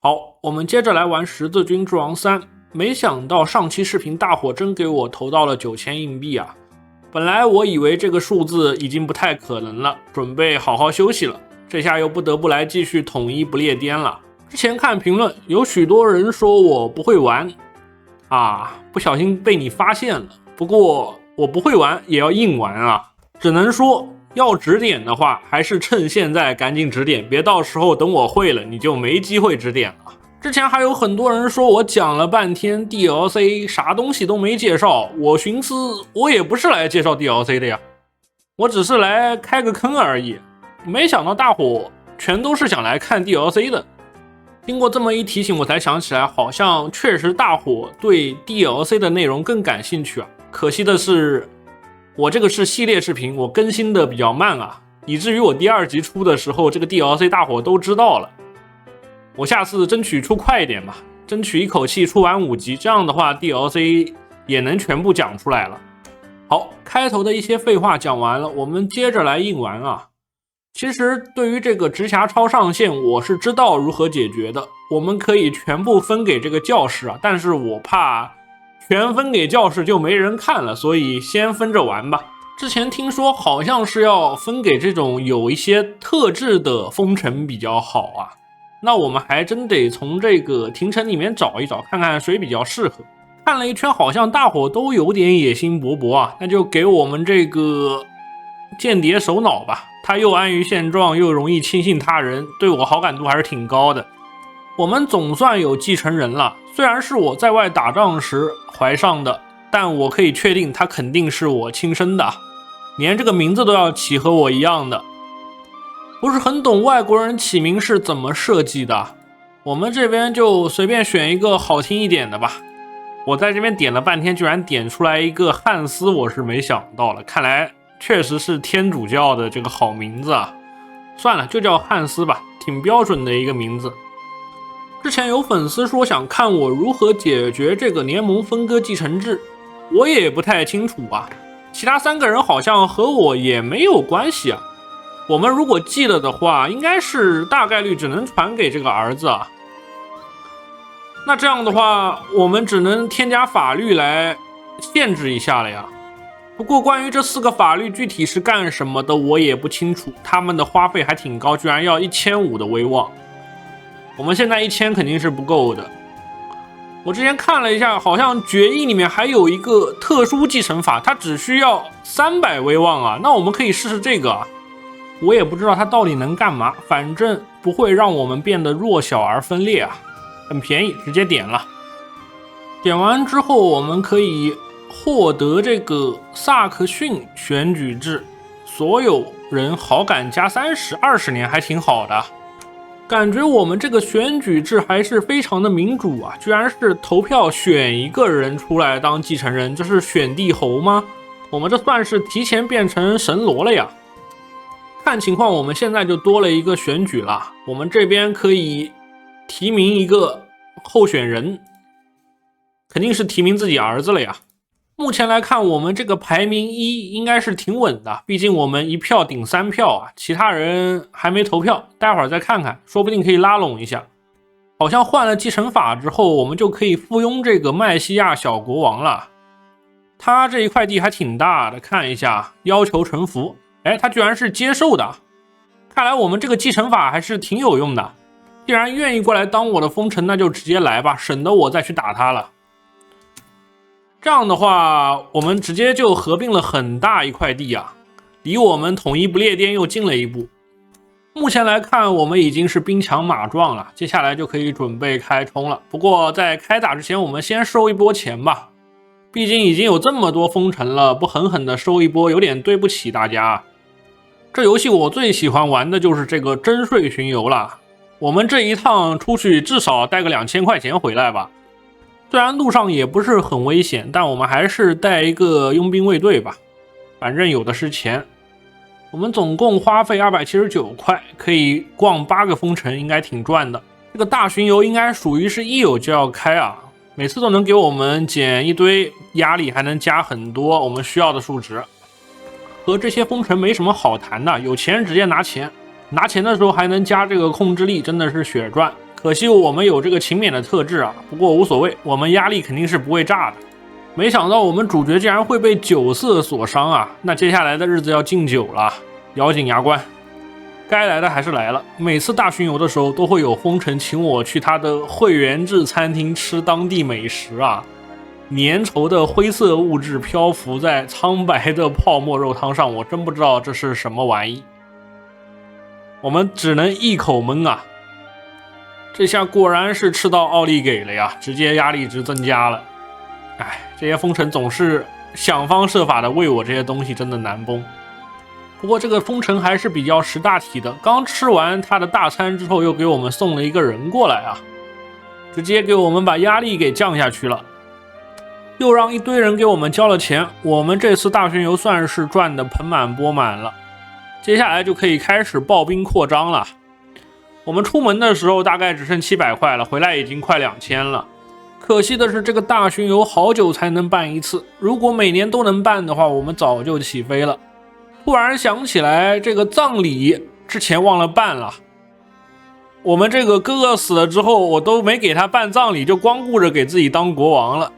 好，我们接着来玩十字军之王3。没想到上期视频大伙真给我投到了9000硬币啊！本来我以为这个数字已经不太可能了，准备好好休息了，这下又不得不来继续统一不列颠了。之前看评论，有许多人说我不会玩啊，不小心被你发现了。不过我不会玩也要硬玩啊，只能说要指点的话，还是趁现在赶紧指点，别到时候等我会了，你就没机会指点了。之前还有很多人说我讲了半天 DLC， 啥东西都没介绍，我寻思我也不是来介绍 DLC 的呀，我只是来开个坑而已。没想到大伙全都是想来看 DLC 的。经过这么一提醒，我才想起来，好像确实大伙对 DLC 的内容更感兴趣啊。可惜的是，我这个是系列视频，我更新的比较慢啊，以至于我第2集出的时候，这个 DLC 大伙都知道了。我下次争取出快一点吧，争取一口气出完5集，这样的话 DLC 也能全部讲出来了。好，开头的一些废话讲完了，我们接着来硬玩啊。其实对于这个直辖超上限，我是知道如何解决的，我们可以全部分给这个教室啊，但是我怕全分给教室就没人看了，所以先分着玩吧。之前听说好像是要分给这种有一些特制的封城比较好啊，那我们还真得从这个廷城里面找一找，看看谁比较适合。看了一圈，好像大伙都有点野心勃勃啊，那就给我们这个间谍首脑吧，他又安于现状，又容易轻信他人，对我好感度还是挺高的。我们总算有继承人了，虽然是我在外打仗时怀上的，但我可以确定他肯定是我亲生的，连这个名字都要起和我一样的。不是很懂外国人起名是怎么设计的，我们这边就随便选一个好听一点的吧。我在这边点了半天，居然点出来一个汉斯，我是没想到了，看来确实是天主教的这个好名字啊。算了，就叫汉斯吧，挺标准的一个名字。之前有粉丝说想看我如何解决这个联盟分割继承制，我也不太清楚啊。其他3个人好像和我也没有关系啊。我们如果记了的话，应该是大概率只能传给这个儿子啊。那这样的话，我们只能添加法律来限制一下了呀。不过关于这4个法律具体是干什么的，我也不清楚。他们的花费还挺高，居然要1500的威望。我们现在1000肯定是不够的。我之前看了一下，好像决议里面还有一个特殊继承法，它只需要300威望啊。那我们可以试试这个啊。我也不知道它到底能干嘛，反正不会让我们变得弱小而分裂啊。很便宜，直接点了。点完之后，我们可以获得这个萨克逊选举制，所有人好感加30，20年还挺好的。感觉我们这个选举制还是非常的民主啊，居然是投票选一个人出来当继承人，这是选帝侯吗？我们这算是提前变成神罗了呀。看情况我们现在就多了一个选举了，我们这边可以提名一个候选人，肯定是提名自己儿子了呀。目前来看，我们这个排名1应该是挺稳的，毕竟我们1票顶3票啊，其他人还没投票，待会儿再看看，说不定可以拉拢一下。好像换了继承法之后，我们就可以附庸这个麦西亚小国王了。他这一块地还挺大的，看一下，要求臣服，他居然是接受的。看来我们这个继承法还是挺有用的。既然愿意过来当我的封臣，那就直接来吧，省得我再去打他了。这样的话，我们直接就合并了很大一块地啊，离我们统一不列颠又近了一步。目前来看，我们已经是兵强马壮了，接下来就可以准备开冲了。不过在开打之前，我们先收一波钱吧，毕竟已经有这么多封城了，不狠狠的收一波，有点对不起大家。这游戏我最喜欢玩的就是这个征税巡游了。我们这一趟出去至少带个2000块钱回来吧。虽然路上也不是很危险，但我们还是带一个佣兵卫队吧，反正有的是钱。我们总共花费279块，可以逛8个封城，应该挺赚的。这个大巡游应该属于是一有就要开啊，每次都能给我们减一堆压力，还能加很多我们需要的数值。和这些封城没什么好谈的，有钱直接拿钱，拿钱的时候还能加这个控制力，真的是血赚。可惜我们有这个勤勉的特质啊，不过无所谓，我们压力肯定是不会炸的。没想到我们主角竟然会被酒色所伤啊！那接下来的日子要敬酒了，咬紧牙关。该来的还是来了，每次大巡游的时候都会有风尘请我去他的会员制餐厅吃当地美食啊。粘稠的灰色物质漂浮在苍白的泡沫肉汤上，我真不知道这是什么玩意。我们只能一口闷啊！这下果然是吃到奥利给了呀，直接压力值增加了。哎，这些风尘总是想方设法的喂我这些东西，真的难崩。不过这个风尘还是比较识大体的，刚吃完他的大餐之后，又给我们送了一个人过来啊，直接给我们把压力给降下去了。又让一堆人给我们交了钱，我们这次大巡游算是赚得盆满钵满了。接下来就可以开始爆兵扩张了。我们出门的时候大概只剩700块了，回来已经快2000了。可惜的是这个大巡游好久才能办一次，如果每年都能办的话，我们早就起飞了。突然想起来这个葬礼之前忘了办了，我们这个哥哥死了之后，我都没给他办葬礼，就光顾着给自己当国王了。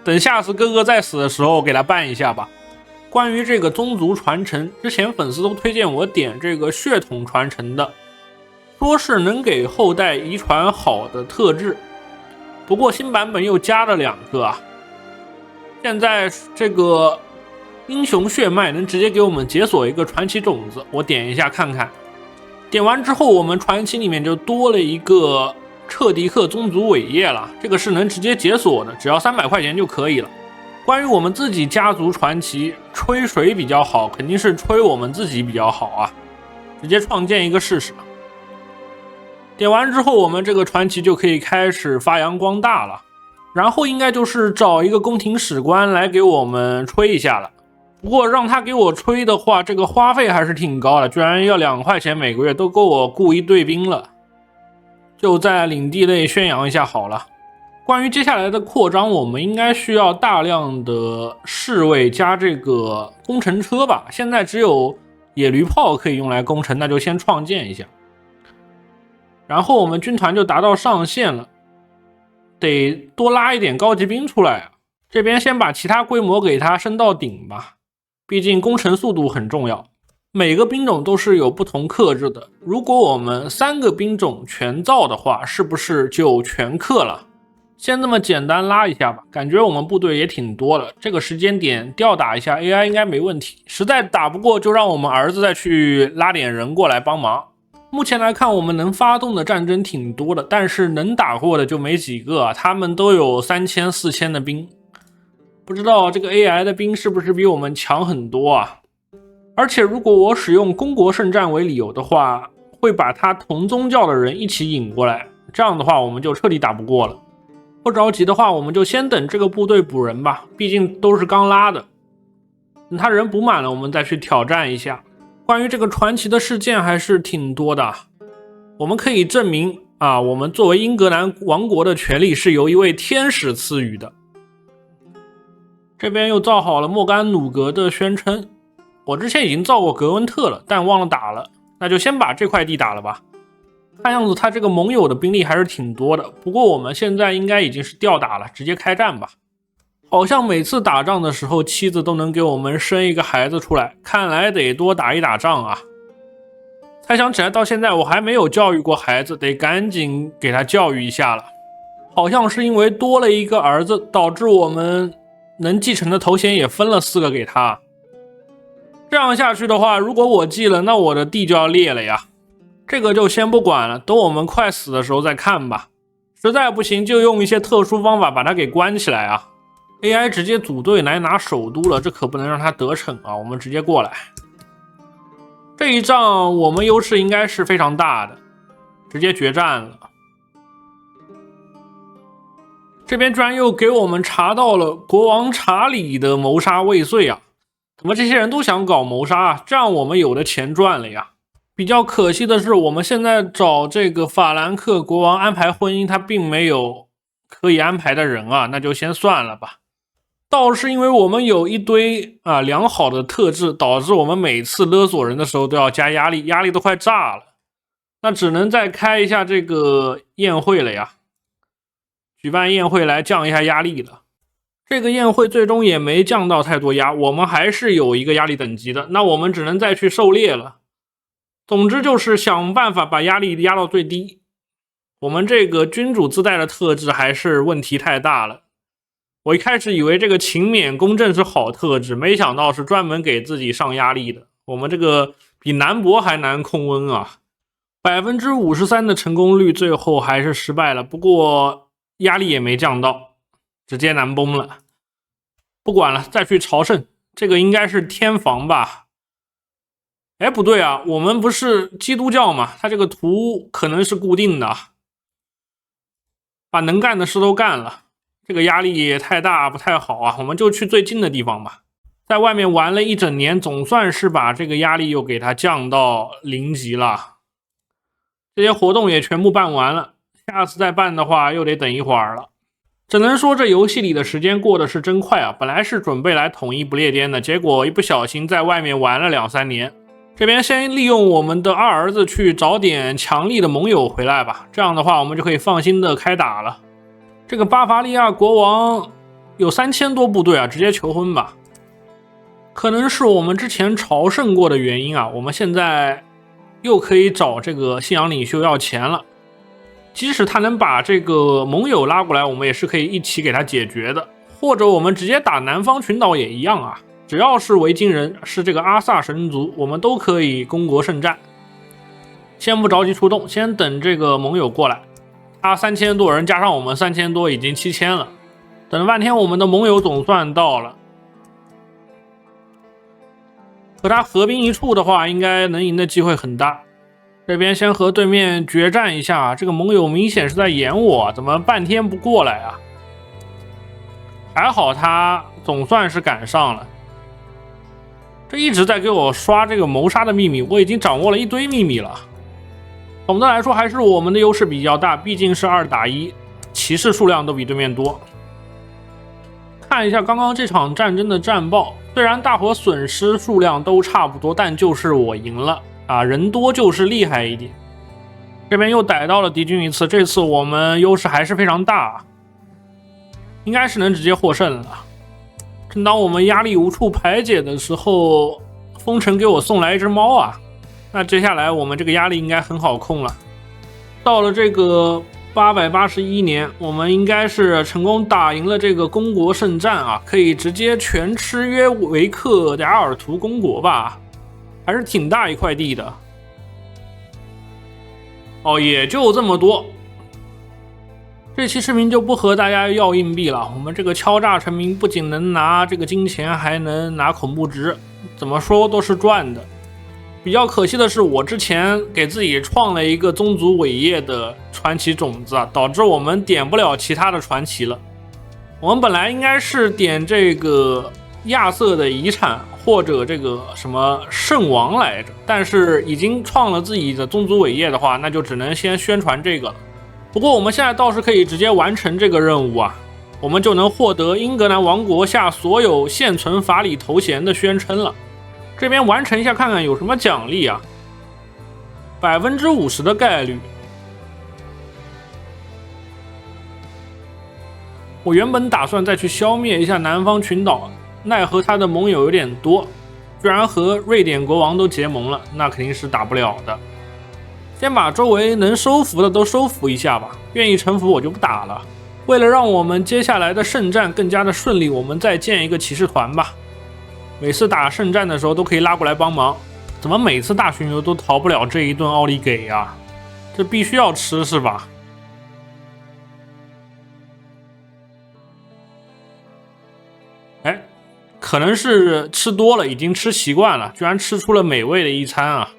等下次哥哥再死的时候给他办一下吧。关于这个宗族传承，之前粉丝都推荐我点这个血统传承的，说是能给后代遗传好的特质。不过新版本又加了2个啊。现在这个英雄血脉能直接给我们解锁一个传奇种子，我点一下看看。点完之后，我们传奇里面就多了一个彻迪克宗族伟业了，这个是能直接解锁的，只要300块钱就可以了。关于我们自己家族传奇，吹谁比较好，肯定是吹我们自己比较好啊，直接创建一个试试。点完之后，我们这个传奇就可以开始发扬光大了，然后应该就是找一个宫廷史官来给我们吹一下了。不过让他给我吹的话，这个花费还是挺高的，居然要2块钱每个月，都够我雇一队兵了。就在领地内宣扬一下好了。关于接下来的扩张，我们应该需要大量的侍卫加这个工程车吧，现在只有野驴炮可以用来攻城，那就先创建一下。然后我们军团就达到上限了，得多拉一点高级兵出来啊。这边先把其他规模给它升到顶吧，毕竟工程速度很重要。每个兵种都是有不同克制的，如果我们3个兵种全造的话，是不是就全克了？先这么简单拉一下吧，感觉我们部队也挺多了，这个时间点吊打一下 AI 应该没问题，实在打不过就让我们儿子再去拉点人过来帮忙。目前来看，我们能发动的战争挺多的，但是能打过的就没几个啊，他们都有3000、4000的兵，不知道这个 AI 的兵是不是比我们强很多啊？而且如果我使用公国圣战为理由的话，会把他同宗教的人一起引过来，这样的话我们就彻底打不过了。不着急的话，我们就先等这个部队补人吧，毕竟都是刚拉的，等他人补满了，我们再去挑战一下。关于这个传奇的事件还是挺多的，我们可以证明啊，我们作为英格兰王国的权力是由一位天使赐予的。这边又造好了莫甘努格的宣称，我之前已经造过格温特了，但忘了打了，那就先把这块地打了吧。看样子他这个盟友的兵力还是挺多的，不过我们现在应该已经是吊打了，直接开战吧。好像每次打仗的时候，妻子都能给我们生一个孩子出来，看来得多打一打仗啊。才想起来到现在我还没有教育过孩子，得赶紧给他教育一下了。好像是因为多了一个儿子，导致我们能继承的头衔也分了4个给他。这样下去的话，如果我继了，那我的地就要裂了呀。这个就先不管了，等我们快死的时候再看吧。实在不行就用一些特殊方法把他给关起来啊。AI 直接组队来拿首都了，这可不能让他得逞啊！我们直接过来。这一仗我们优势应该是非常大的，直接决战了。这边居然又给我们查到了国王查理的谋杀未遂啊！怎么这些人都想搞谋杀啊？这样我们有的钱赚了呀。比较可惜的是，我们现在找这个法兰克国王安排婚姻，他并没有可以安排的人啊，那就先算了吧。倒是因为我们有一堆良好的特质，导致我们每次勒索人的时候都要加压力，压力都快炸了。那只能再开一下这个宴会了呀，举办宴会来降一下压力了。这个宴会最终也没降到太多压，我们还是有一个压力等级的，那我们只能再去狩猎了。总之就是想办法把压力压到最低。我们这个君主自带的特质还是问题太大了。我一开始以为这个勤勉公正是好特质，没想到是专门给自己上压力的。我们这个比南博还难控温啊！53%的成功率，最后还是失败了。不过压力也没降到，直接难崩了。不管了，再去朝圣。这个应该是天房吧？哎，不对啊，我们不是基督教嘛？它这个图可能是固定的，把能干的事都干了。这个压力也太大，不太好啊。我们就去最近的地方吧。在外面玩了一整年，总算是把这个压力又给它降到0级了。这些活动也全部办完了，下次再办的话又得等一会儿了。只能说这游戏里的时间过得是真快啊！本来是准备来统一不列颠的，结果一不小心在外面玩了2-3年。这边先利用我们的二儿子去找点强力的盟友回来吧，这样的话我们就可以放心的开打了。这个巴伐利亚国王有3000多部队啊，直接求婚吧。可能是我们之前朝圣过的原因啊，我们现在又可以找这个信仰领袖要钱了。即使他能把这个盟友拉过来，我们也是可以一起给他解决的，或者我们直接打南方群岛也一样啊。只要是维京人，是这个阿萨神族，我们都可以攻国圣战。先不着急出动，先等这个盟友过来。他3000多人加上我们3000多，已经7000了。等了半天，我们的盟友总算到了。和他合兵一处的话，应该能赢的机会很大。这边先和对面决战一下，这个盟友明显是在演我，怎么半天不过来啊？还好他总算是赶上了。这一直在给我刷这个谋杀的秘密，我已经掌握了一堆秘密了。总的来说还是我们的优势比较大，毕竟是2打1，骑士数量都比对面多。看一下刚刚这场战争的战报，虽然大伙损失数量都差不多，但就是我赢了啊，人多就是厉害一点。这边又逮到了敌军一次，这次我们优势还是非常大，应该是能直接获胜了。正当我们压力无处排解的时候，风城给我送来一只猫啊，那接下来我们这个压力应该很好控了。到了这个881年，我们应该是成功打赢了这个公国圣战啊，可以直接全吃约维克雅尔图公国吧，还是挺大一块地的。哦，也就这么多。这期视频就不和大家要硬币了，我们这个敲诈臣民不仅能拿这个金钱，还能拿恐怖值，怎么说都是赚的。比较可惜的是，我之前给自己创了一个宗族伟业的传奇种子啊，导致我们点不了其他的传奇了。我们本来应该是点这个亚瑟的遗产或者这个什么圣王来着，但是已经创了自己的宗族伟业的话，那就只能先宣传这个了。不过我们现在倒是可以直接完成这个任务啊，我们就能获得英格兰王国下所有现存法理头衔的宣称了。这边完成一下看看有什么奖励啊，50%的概率。我原本打算再去消灭一下南方群岛，奈何他的盟友有点多，居然和瑞典国王都结盟了，那肯定是打不了的。先把周围能收服的都收服一下吧，愿意臣服我就不打了。为了让我们接下来的圣战更加的顺利，我们再建一个骑士团吧。每次打圣战的时候都可以拉过来帮忙。怎么每次大巡游都逃不了这一顿奥利给呀？这必须要吃是吧？哎，可能是吃多了，已经吃习惯了，居然吃出了美味的一餐啊！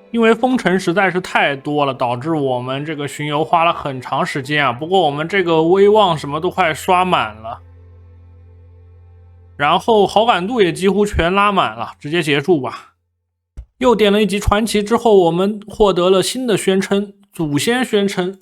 因为封城实在是太多了，导致我们这个巡游花了很长时间啊。不过我们这个威望什么都快刷满了，然后好感度也几乎全拉满了，直接结束吧。又点了一级传奇之后，我们获得了新的宣称，祖先宣称。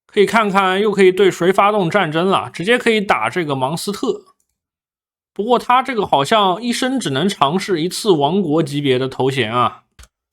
可以看看又可以对谁发动战争了，直接可以打这个芒斯特。不过他这个好像一生只能尝试一次王国级别的头衔啊。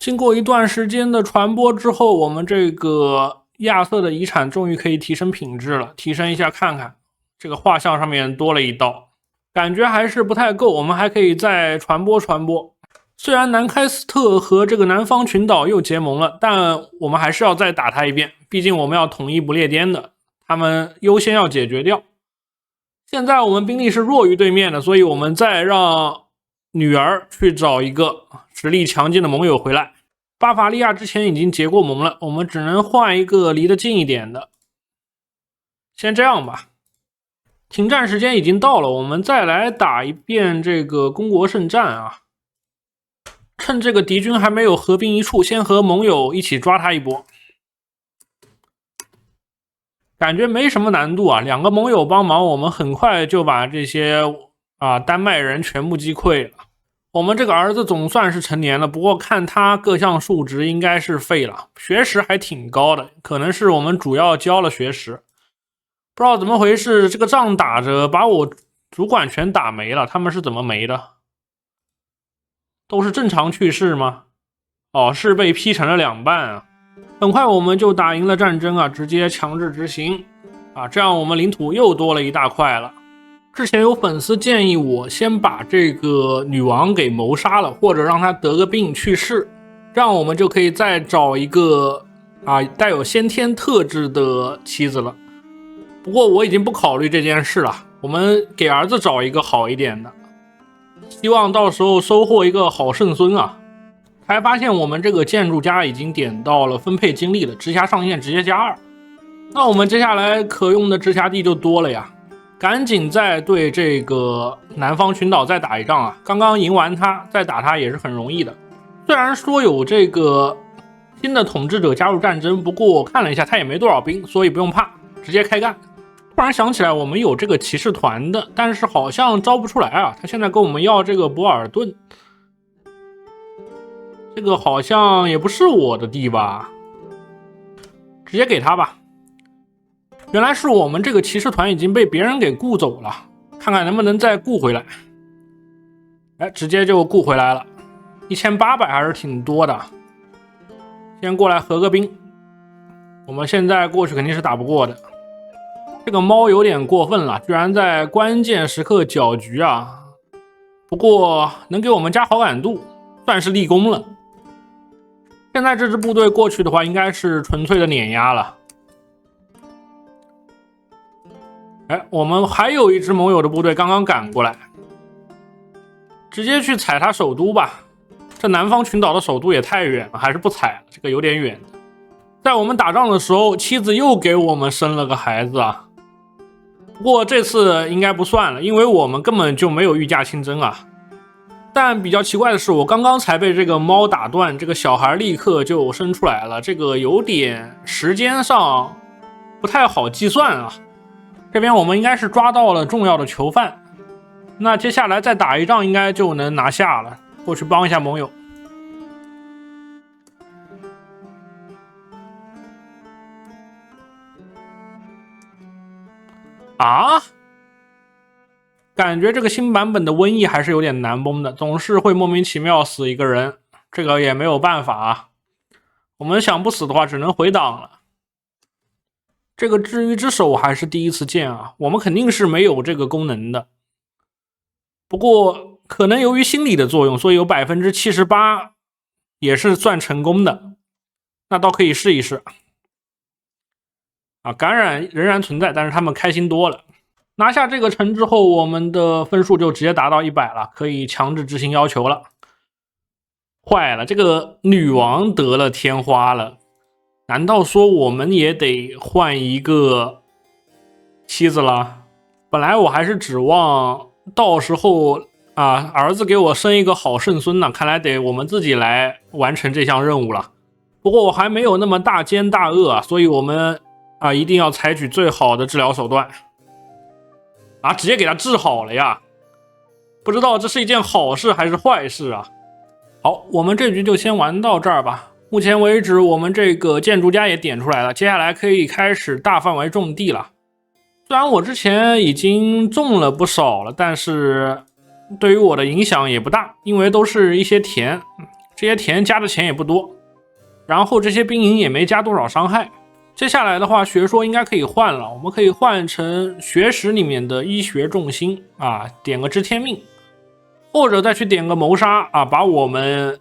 经过一段时间的传播之后，我们这个亚瑟的遗产终于可以提升品质了，提升一下看看。这个画像上面多了一道，感觉还是不太够，我们还可以再传播传播。虽然南开斯特和这个南方群岛又结盟了，但我们还是要再打他一遍，毕竟我们要统一不列颠的，他们优先要解决掉。现在我们兵力是弱于对面的，所以我们再让女儿去找一个实力强劲的盟友回来。巴伐利亚之前已经结过盟了，我们只能换一个离得近一点的。先这样吧。停战时间已经到了，我们再来打一遍这个公国圣战啊！趁这个敌军还没有合兵一处，先和盟友一起抓他一波。感觉没什么难度啊，两个盟友帮忙，我们很快就把这些丹麦人全部击溃了。我们这个儿子总算是成年了，不过看他各项数值应该是废了，学识还挺高的，可能是我们主要教了学识。不知道怎么回事，这个仗打着把我主管全打没了，他们是怎么没的？都是正常去世吗？哦，是被劈成了2半啊！很快我们就打赢了战争啊，直接强制执行啊，这样我们领土又多了一大块了。之前有粉丝建议我先把这个女王给谋杀了，或者让她得个病去世，这样我们就可以再找一个带有先天特质的妻子了。不过我已经不考虑这件事了，我们给儿子找一个好一点的，希望到时候收获一个好圣孙啊！才发现我们这个建筑家已经点到了分配精力了，直辖上限直接加2，那我们接下来可用的直辖地就多了呀！赶紧再对这个南方群岛再打一仗啊！刚刚赢完他，再打他也是很容易的。虽然说有这个新的统治者加入战争，不过我看了一下，他也没多少兵，所以不用怕，直接开干。突然想起来我们有这个骑士团的，但是好像招不出来啊，他现在跟我们要这个博尔顿，这个好像也不是我的地吧，直接给他吧。原来是我们这个骑士团已经被别人给雇走了，看看能不能再雇回来。直接就雇回来了，1800还是挺多的。先过来合个兵，我们现在过去肯定是打不过的。这个猫有点过分了，居然在关键时刻搅局啊！不过能给我们加好感度，算是立功了。现在这支部队过去的话，应该是纯粹的碾压了。我们还有一支盟友的部队刚刚赶过来，直接去踩他首都吧。这南方群岛的首都也太远了，还是不踩了，这个有点远。在我们打仗的时候，妻子又给我们生了个孩子啊。不过这次应该不算了，因为我们根本就没有御驾亲征啊。但比较奇怪的是，我刚刚才被这个猫打断，这个小孩立刻就生出来了，这个有点时间上不太好计算啊。这边我们应该是抓到了重要的囚犯，那接下来再打一仗应该就能拿下了，过去帮一下盟友。感觉这个新版本的瘟疫还是有点难崩的，总是会莫名其妙死一个人，这个也没有办法啊。我们想不死的话只能回档了。这个治愈之手还是第一次见啊，我们肯定是没有这个功能的。不过可能由于心理的作用，所以有 78% 也是算成功的，那倒可以试一试。感染仍然存在，但是他们开心多了。拿下这个城之后，我们的分数就直接达到100了，可以强制执行要求了。坏了，这个女王得了天花了，难道说我们也得换一个妻子了？本来我还是指望到时候儿子给我生一个好圣孙呢，看来得我们自己来完成这项任务了。不过我还没有那么大奸大恶啊，所以我们一定要采取最好的治疗手段。直接给他治好了呀，不知道这是一件好事还是坏事啊。好，我们这局就先玩到这儿吧。目前为止我们这个建筑家也点出来了，接下来可以开始大范围种地了。虽然我之前已经种了不少了，但是对于我的影响也不大，因为都是一些田，这些田加的钱也不多，然后这些兵营也没加多少伤害。接下来的话，学说应该可以换了，我们可以换成学识里面的医学重心啊，点个知天命，或者再去点个谋杀啊，把我们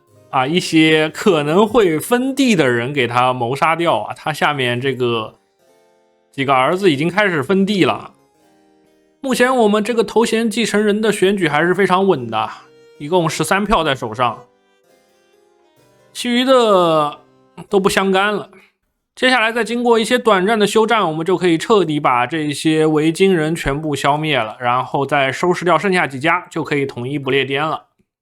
一些可能会分地的人给他谋杀掉啊。他下面这个几个儿子已经开始分地了。目前我们这个头衔继承人的选举还是非常稳的，一共13票在手上，其余的都不相干了。接下来再经过一些短暂的休战，我们就可以彻底把这些维京人全部消灭了，然后再收拾掉剩下几家，就可以统一不列颠了。